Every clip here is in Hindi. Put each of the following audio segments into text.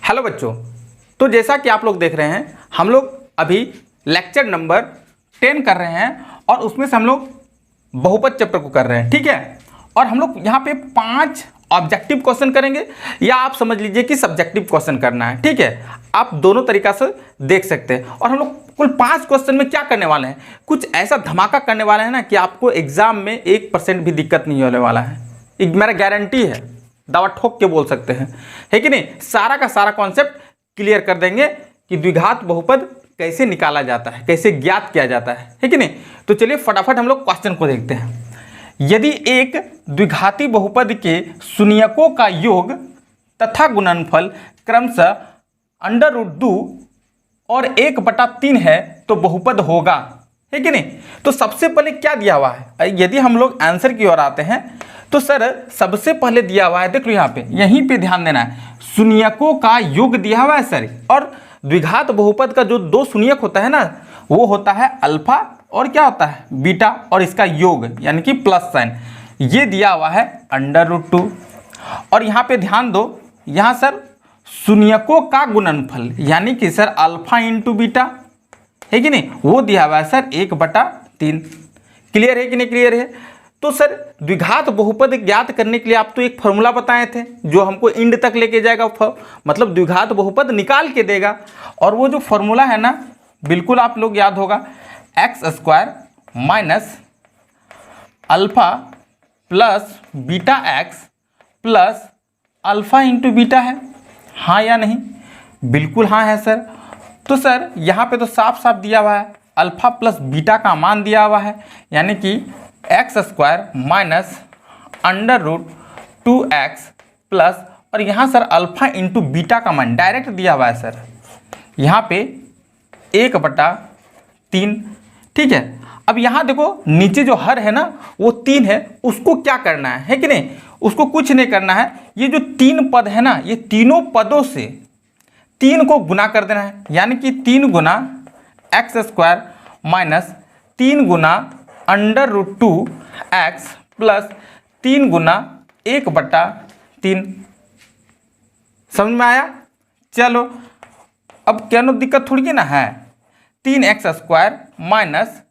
हेलो बच्चों, तो जैसा कि आप लोग देख रहे हैं हम लोग अभी लेक्चर नंबर 10 कर रहे हैं और उसमें से हम लोग बहुपद चैप्टर को कर रहे हैं। ठीक है, और हम लोग यहाँ पे 5 ऑब्जेक्टिव क्वेश्चन करेंगे या आप समझ लीजिए कि सब्जेक्टिव क्वेश्चन करना है। ठीक है, आप दोनों तरीका से देख सकते हैं। और हम लोग कुल 5 क्वेश्चन में क्या करने वाले हैं, कुछ ऐसा धमाका करने वाले हैं ना कि आपको एग्जाम में 1% भी दिक्कत नहीं होने वाला है। एक मेरा गारंटी है, दावा ठोक के बोल सकते हैं, है कि नहीं। सारा का सारा कॉन्सेप्ट क्लियर कर देंगे कि द्विघात बहुपद कैसे निकाला जाता है, कैसे ज्ञात किया जाता है कि नहीं। तो चलिए फटाफट हम लोग क्वेश्चन को देखते हैं। यदि एक द्विघाती बहुपद के शून्यकों का योग तथा गुणनफल क्रमशः √2 और 1/3 है तो बहुपद होगा, है कि नहीं। तो सबसे पहले क्या दिया हुआ है, यदि हम लोग आंसर की ओर आते हैं तो सर सबसे पहले दिया हुआ है, देख लो यहाँ पे, यहीं पे ध्यान देना है, शून्यकों का योग दिया हुआ है सर। और द्विघात बहुपद का जो 2 शून्यक होता है ना, वो होता है अल्फा और क्या होता है बीटा, और इसका योग यानी कि प्लस साइन ये दिया हुआ है √2। और यहाँ पे ध्यान दो, यहाँ सर शून्यकों का गुणनफल यानी कि सर अल्फा इंटू बीटा, है कि नहीं, वो दिया हुआ है सर 1/3। क्लियर है कि नहीं, क्लियर है। तो सर द्विघात बहुपद ज्ञात करने के लिए आप तो एक फॉर्मूला बताए थे जो हमको इंड तक लेके जाएगा, मतलब द्विघात बहुपद निकाल के देगा। और वो जो फॉर्मूला है ना, बिल्कुल आप लोग याद होगा, x² minus alpha plus beta x plus alpha into beta है। हाँ या नहीं, बिल्कुल हाँ है सर। तो सर यहाँ पे तो साफ साफ दिया हुआ है, अल्फा प्लस बीटा का मान दिया हुआ है, यानी कि x² माइनस √2x प्लस, और यहाँ सर अल्फा इंटू बीटा का मान डायरेक्ट दिया हुआ है सर, यहाँ पे 1/3। ठीक है, अब यहाँ देखो नीचे जो हर है ना वो 3 है, उसको क्या करना है कि नहीं, उसको कुछ नहीं करना है। ये जो 3 पद है ना, ये तीनों पदों से 3 को गुना कर देना है, यानी कि 3 गुना x² माइनस 3 गुना √2x प्लस 3 गुना 1/3। समझ में आया। चलो अब क्या नो दिक्कत थोड़ी की ना है, 3x² माइनस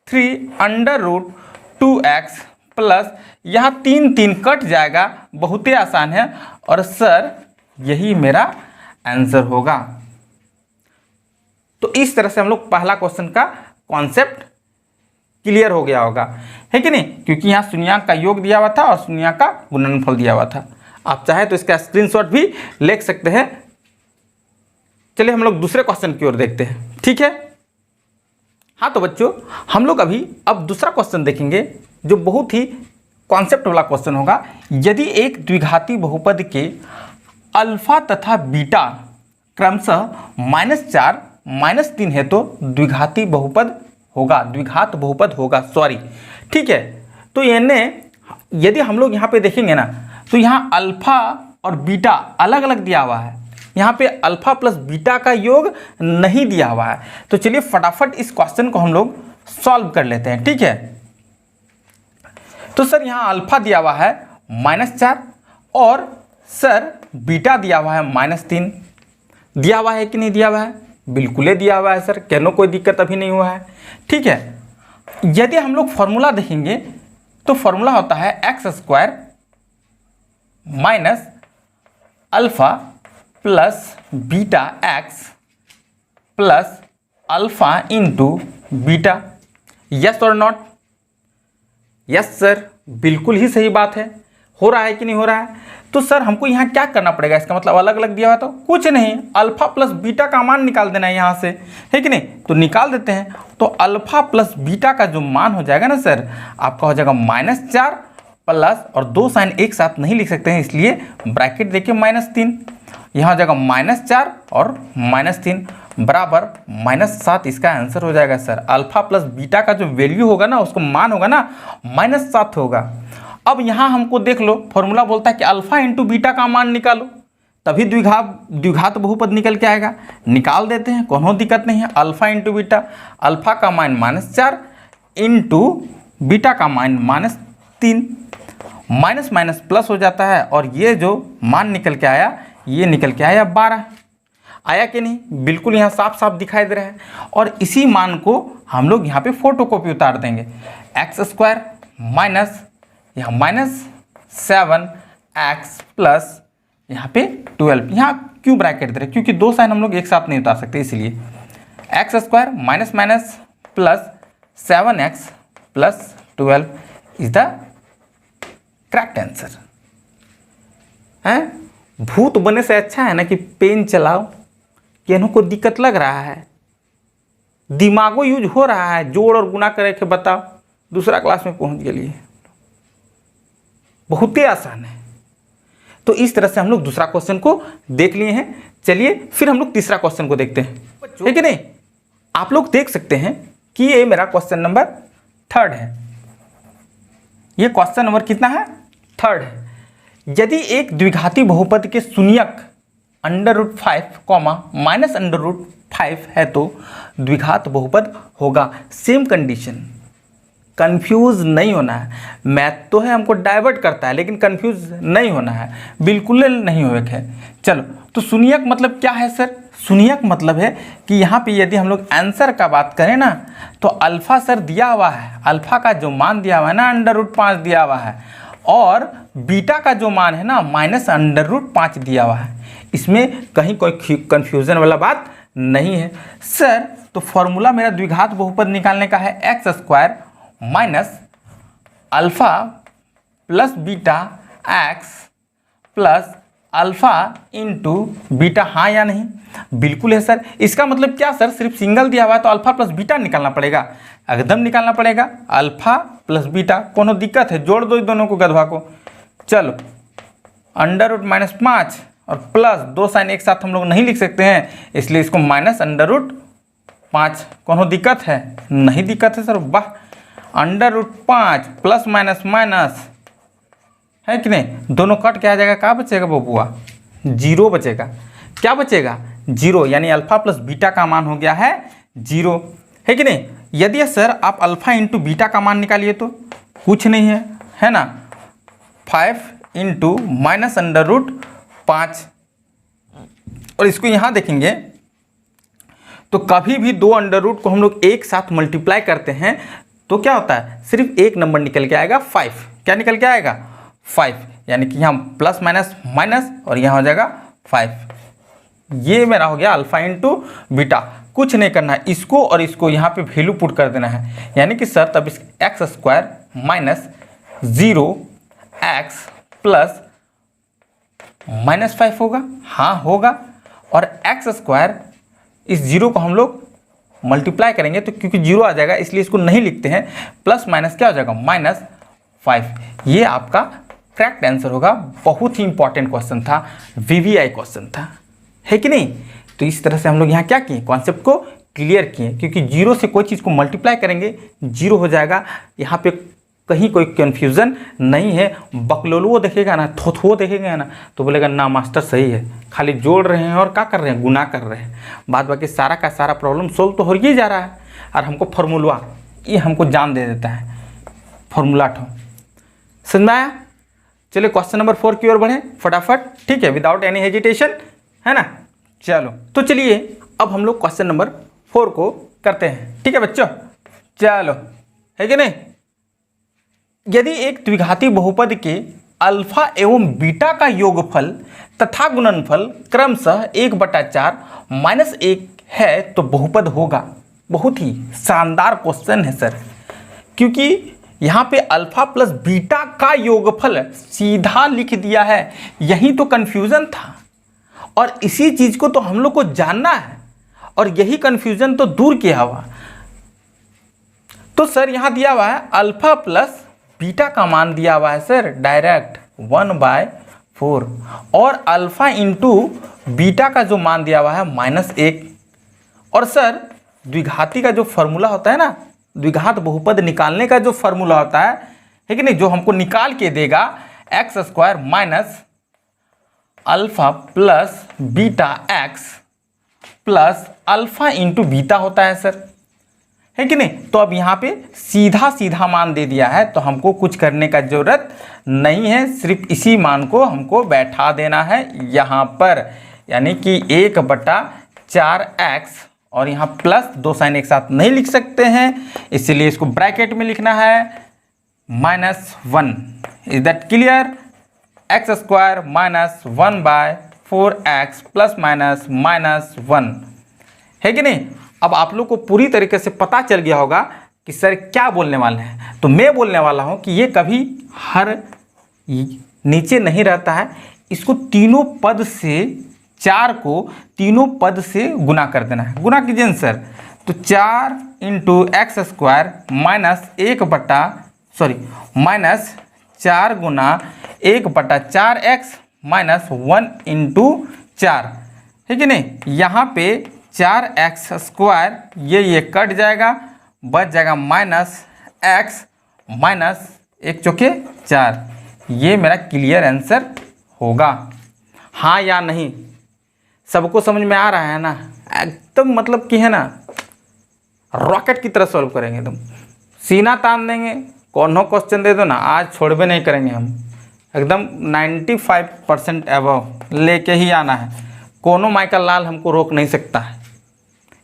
3 √2x प्लस, यहाँ 3 कट जाएगा, बहुत ही आसान है, और सर यही मेरा आंसर होगा। तो इस तरह से हम लोग पहला क्वेश्चन का कॉन्सेप्ट क्लियर हो गया होगा, है कि नहीं, क्योंकि यहाँ शून्यक का योग दिया हुआ था और शून्यक का गुणनफल दिया हुआ था। आप चाहे तो इसका स्क्रीनशॉट भी ले सकते हैं। चलिए हम लोग दूसरे क्वेश्चन की ओर देखते हैं, ठीक है। हाँ तो बच्चों हम लोग अभी अब दूसरा क्वेश्चन देखेंगे जो बहुत ही कॉन्सेप्ट वाला क्वेश्चन होगा। यदि एक द्विघाती बहुपद के अल्फा तथा बीटा क्रमशः -4 -3 है तो द्विघाती बहुपद होगा, द्विघात बहुपद होगा, सॉरी। ठीक है, तो यानी यदि हम लोग यहाँ पे देखेंगे ना, तो यहाँ अल्फा और बीटा अलग अलग दिया हुआ है, यहाँ पे अल्फा प्लस बीटा का योग नहीं दिया हुआ है। तो चलिए फटाफट इस क्वेश्चन को हम लोग सॉल्व कर लेते हैं, ठीक है। तो सर यहाँ अल्फा दिया हुआ है -4 और सर बीटा दिया हुआ है -3। दिया हुआ है कि नहीं दिया हुआ है, बिल्कुल ही दिया हुआ है सर, कहने कोई दिक्कत अभी नहीं हुआ है। ठीक है, यदि हम लोग फॉर्मूला देखेंगे तो फॉर्मूला होता है x² minus alpha plus beta x plus alpha into beta. Yes और नॉट, यस सर, बिल्कुल ही सही बात है। हो रहा है कि नहीं हो रहा है। तो सर हमको यहाँ क्या करना पड़ेगा, इसका मतलब अलग अलग दिया हुआ तो कुछ नहीं, अल्फा प्लस बीटा का मान निकाल देना है यहाँ से, है कि नहीं। तो निकाल देते हैं, तो अल्फा प्लस बीटा का जो मान हो जाएगा ना सर, आपका हो जाएगा -4 प्लस, और 2 साइन एक साथ नहीं लिख सकते हैं इसलिए ब्रैकेट देखिए -3, यहाँ हो जाएगा -4 और -3 बराबर -7। इसका आंसर हो जाएगा सर। अल्फा प्लस बीटा का जो वैल्यू होगा ना, उसको मान होगा ना, -7 होगा। अब यहाँ हमको देख लो, फॉर्मूला बोलता है कि अल्फा इंटू बीटा का मान निकालो, तभी द्विघात बहुपद निकल के आएगा। निकाल देते हैं, कोनो दिक्कत नहीं है। अल्फा इंटू बीटा, अल्फा का मान -4 इंटू बीटा का मान -3, माइनस माइनस प्लस हो जाता है, और ये जो मान निकल के आया ये निकल के आया 12। आया कि नहीं? बिल्कुल यहाँ साफ साफ दिखाई दे रहा है। और इसी मान को हम लोग यहाँ पे फोटोकॉपी उतार देंगे। एक्स स्क्वायर माइनस यहाँ -7x प्लस यहाँ पे 12, यहाँ क्यों ब्रैकेट दे रहे? क्योंकि दो साइन हम लोग एक साथ नहीं उतार सकते, इसलिए x square minus minus plus 7x plus 12 is the correct answer है। भूत बनने से अच्छा है ना कि पेन चलाओ, कि इन्हों को दिक्कत लग रहा है, दिमागो यूज हो रहा है, जोड़ और गुना करे के बताओ, दूसरा क्लास में पहुंच गए। बहुत ही आसान है। तो इस तरह से हम लोग दूसरा क्वेश्चन को देख लिए हैं। चलिए फिर हम लोग तीसरा क्वेश्चन को देखते हैं, है कि नहीं? आप लोग देख सकते हैं कि ये मेरा क्वेश्चन नंबर 3 है। ये क्वेश्चन नंबर कितना है? 3 है। यदि एक द्विघाती बहुपद के शून्यक √5 माइनस √5 है तो द्विघात बहुपद होगा। सेम कंडीशन, कंफ्यूज नहीं होना है। मैथ तो है हमको डाइवर्ट करता है, लेकिन कंफ्यूज नहीं होना है, बिल्कुल नहीं होगा है। चलो, तो शून्यक मतलब क्या है सर? शून्यक मतलब है कि यहाँ पे यदि हम लोग आंसर का बात करें ना, तो अल्फा सर दिया हुआ है, अल्फा का जो मान दिया हुआ है ना √5 दिया हुआ है, और बीटा का जो मान है ना -√5 दिया हुआ है। इसमें कहीं कोई कंफ्यूजन वाला बात नहीं है सर। तो फॉर्मूला मेरा द्विघात बहुपद निकालने का है x square minus alpha plus beta x plus alpha into beta, हाँ या नहीं? बिल्कुल है सर। इसका मतलब क्या सर? सिर्फ सिंगल दिया हुआ है तो अल्फा प्लस बीटा निकालना पड़ेगा, एकदम निकालना पड़ेगा। अल्फा प्लस बीटा, कोनो दिक्कत है? जोड़ दो दोनों को, गधवा को। चलो, √-5 और प्लस, दो साइन एक साथ हम लोग नहीं लिख सकते हैं, इसलिए इसको -√5। कोनो दिक्कत है? नहीं दिक्कत है सर। वाह, √5 प्लस माइनस माइनस है कि नहीं? दोनों कट के आ जाएगा, क्या बचेगा बबुआ? 0 बचेगा। क्या बचेगा? 0, यानी अल्फा प्लस बीटा का मान हो गया है 0, है कि नहीं? यदि सर आप अल्फा इंटू बीटा का मान निकालिए तो कुछ नहीं है ना, 5 इंटू माइनस √5। और इसको यहाँ देखेंगे तो कभी भी दो अंडर को हम लोग एक साथ मल्टीप्लाई करते हैं तो क्या होता है? सिर्फ एक नंबर निकल के आएगा 5। क्या निकल के आएगा? 5, यानी कि यहाँ प्लस माइनस माइनस और यहाँ हो जाएगा 5। ये मेरा हो गया अल्फा इंटू बीटा। कुछ नहीं करना है, इसको और इसको यहाँ पे वैल्यू पुट कर देना है, यानी कि सर तब इस x square minus 0x plus -5 होगा। हाँ होगा। और एक्स स्क्वायर, इस 0 को हम लोग मल्टीप्लाई करेंगे तो क्योंकि 0 आ जाएगा इसलिए इसको नहीं लिखते हैं, प्लस माइनस क्या हो जाएगा? -5। ये आपका करेक्ट आंसर होगा। बहुत ही इंपॉर्टेंट क्वेश्चन था, VVI क्वेश्चन था, है कि नहीं? तो इस तरह से हम लोग यहाँ क्या किए? कॉन्सेप्ट को क्लियर किए, क्योंकि 0 से कोई चीज़ को मल्टीप्लाई करेंगे 0 हो जाएगा। यहाँ पे कहीं कोई कन्फ्यूज़न नहीं है। बकलोलुओ देखेगा ना, थोथुओ देखेगा ना, तो बोलेगा ना मास्टर सही है, खाली जोड़ रहे हैं और क्या कर रहे हैं? गुना कर रहे हैं। बाद बाकी सारा का सारा प्रॉब्लम सोल्व तो हो ही जा रहा है, और हमको फार्मूला ये हमको जान दे देता है, फार्मूला ठो। समझ में आया? चलिए क्वेश्चन नंबर 4 की ओर बढ़ें फटाफट, ठीक है, विदाउट एनी हेजिटेशन, है ना? चलो, तो चलिए अब हम लोग क्वेश्चन नंबर 4 को करते हैं, ठीक है बच्चों? चलो, है कि नहीं? यदि एक द्विघाती बहुपद के अल्फा एवं बीटा का योगफल तथा गुणनफल क्रमशः 1/4 -1 है तो बहुपद होगा। बहुत ही शानदार क्वेश्चन है सर, क्योंकि यहाँ पे अल्फा प्लस बीटा का योगफल सीधा लिख दिया है। यही तो कन्फ्यूज़न था, और इसी चीज़ को तो हम लोग को जानना है, और यही कन्फ्यूज़न तो दूर किया हुआ। तो सर यहाँ दिया हुआ है अल्फा प्लस बीटा का मान दिया हुआ है सर डायरेक्ट 1/4, और अल्फा इंटू बीटा का जो मान दिया हुआ है -1। और सर द्विघाती का जो फॉर्मूला होता है ना, द्विघात बहुपद निकालने का जो फॉर्मूला होता है कि नहीं, जो हमको निकाल के देगा x square minus alpha plus beta x plus alpha into beta होता है सर, है कि नहीं। तो अब यहाँ पे सीधा सीधा मान दे दिया है, तो हमको कुछ करने का ज़रूरत नहीं है, सिर्फ इसी मान को हमको बैठा देना है यहाँ पर, यानी कि 1/4x और यहाँ प्लस 2 साइन एक साथ नहीं लिख सकते हैं, इसीलिए इसको ब्रैकेट में लिखना है -1। Is that clear. x² -1/4x + -1 है कि नहीं। अब आप लोग को पूरी तरीके से पता चल गया होगा कि सर क्या बोलने वाले हैं। तो मैं बोलने वाला हूं कि ये कभी हर नीचे नहीं रहता है, इसको तीनों पद से 4 को तीनों पद से गुना कर देना है। गुना कीजिए सर, तो 4 × x² -4 गुना 1/4x -1 × 4 है कि नहीं। यहाँ पे 4x² ये कट जाएगा, बच जाएगा -x -1 चौके 4। ये मेरा क्लियर आंसर होगा। हाँ या नहीं, सबको समझ में आ रहा है ना। एकदम मतलब कि है ना, रॉकेट की तरह सॉल्व करेंगे, एकदम सीना तान देंगे। कौन क्वेश्चन दे दो ना, आज छोड़बे नहीं करेंगे हम, एकदम 95% अबव लेके ही आना है। कोनो माइकल लाल हमको रोक नहीं सकता है,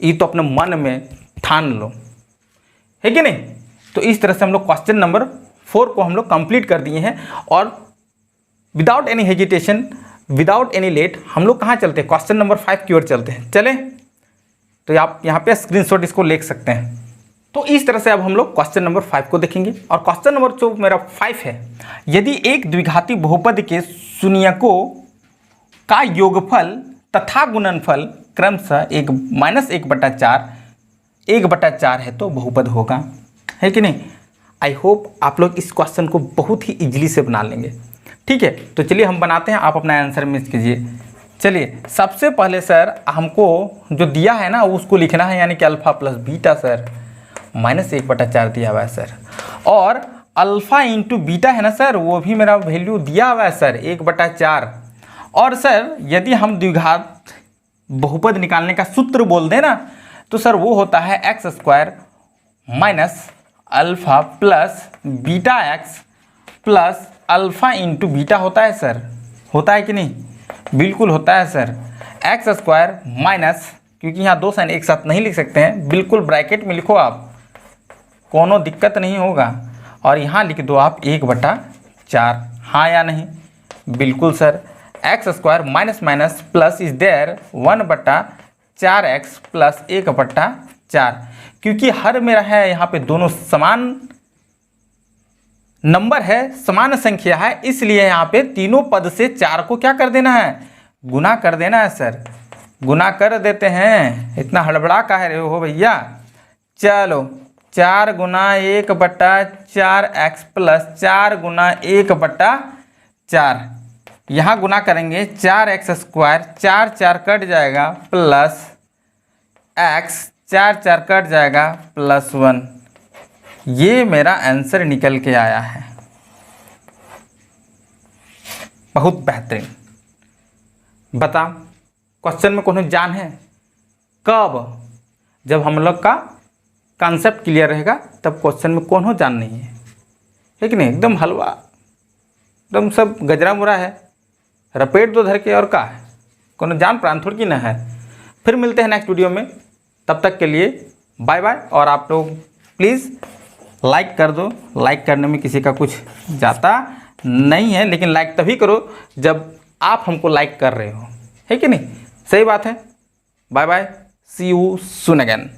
ये तो अपने मन में ठान लो, है कि नहीं। तो इस तरह से हम लोग क्वेश्चन नंबर 4 को हम लोग कंप्लीट कर दिए हैं, और without any hesitation, without any late हम लोग कहाँ चलते हैं, क्वेश्चन नंबर 5 की ओर चलते हैं। चले, तो आप यहाँ पे स्क्रीनशॉट इसको ले सकते हैं। तो इस तरह से अब हम लोग क्वेश्चन नंबर 5 को देखेंगे, और क्वेश्चन नंबर जो मेरा 5 है, यदि एक द्विघाती बहुपद के शून्यकों का योगफल तथा गुणनफल क्रमशः 1/4 1/4 है तो बहुपद होगा, है कि नहीं। आई होप आप लोग इस क्वेश्चन को बहुत ही इजीली से बना लेंगे। ठीक है, तो चलिए हम बनाते हैं, आप अपना आंसर मिस कीजिए। चलिए, सबसे पहले सर हमको जो दिया है ना उसको लिखना है, यानी कि अल्फा प्लस बीटा सर -1/4 दिया हुआ है सर, और अल्फा इंटू बीटा है ना सर, वो भी मेरा वैल्यू दिया हुआ है सर 1/4। और सर यदि हम द्विघात बहुपद निकालने का सूत्र बोल दें ना, तो सर वो होता है x² -alpha plus beta x plus alpha into beta होता है सर, होता है कि नहीं, बिल्कुल होता है सर। x² माइनस, क्योंकि यहाँ 2 साइन एक साथ नहीं लिख सकते हैं, बिल्कुल ब्रैकेट में लिखो आप, कोनो दिक्कत नहीं होगा। और यहाँ लिख दो आप 1/4। हाँ या नहीं, बिल्कुल sir. x² minus minus plus is there 1/4x plus 1/4, क्योंकि हर मेरा है यहाँ पे दोनों समान नंबर है, समान संख्या है, इसलिए यहाँ पे तीनों पद से 4 को क्या कर देना है, गुना कर देना है सर। गुना कर देते हैं, इतना हड़बड़ा का है रे हो भैया। चलो, 4 गुना 1/4x प्लस 4 गुना 1/4, यहाँ गुना करेंगे 4x², 4 कट जाएगा प्लस x, 4 कट जाएगा प्लस 1। ये मेरा आंसर निकल के आया है। बहुत बेहतरीन। बता, क्वेश्चन में कोनो जान है कब, जब हम लोग का कॉन्सेप्ट क्लियर रहेगा तब क्वेश्चन में कोनो जान नहीं है कि नहीं। एकदम हलवा, एकदम सब गजरा मुरा है, रपेट दो धर के, और का है, कोनो जान प्राण थोड़ी ना है। फिर मिलते हैं नेक्स्ट वीडियो में, तब तक के लिए बाय बाय। और आप लोग प्लीज़ लाइक कर दो, लाइक करने में किसी का कुछ जाता नहीं है, लेकिन लाइक तभी करो जब आप हमको लाइक कर रहे हो, है कि नहीं। सही बात है। Bye bye, see you soon again.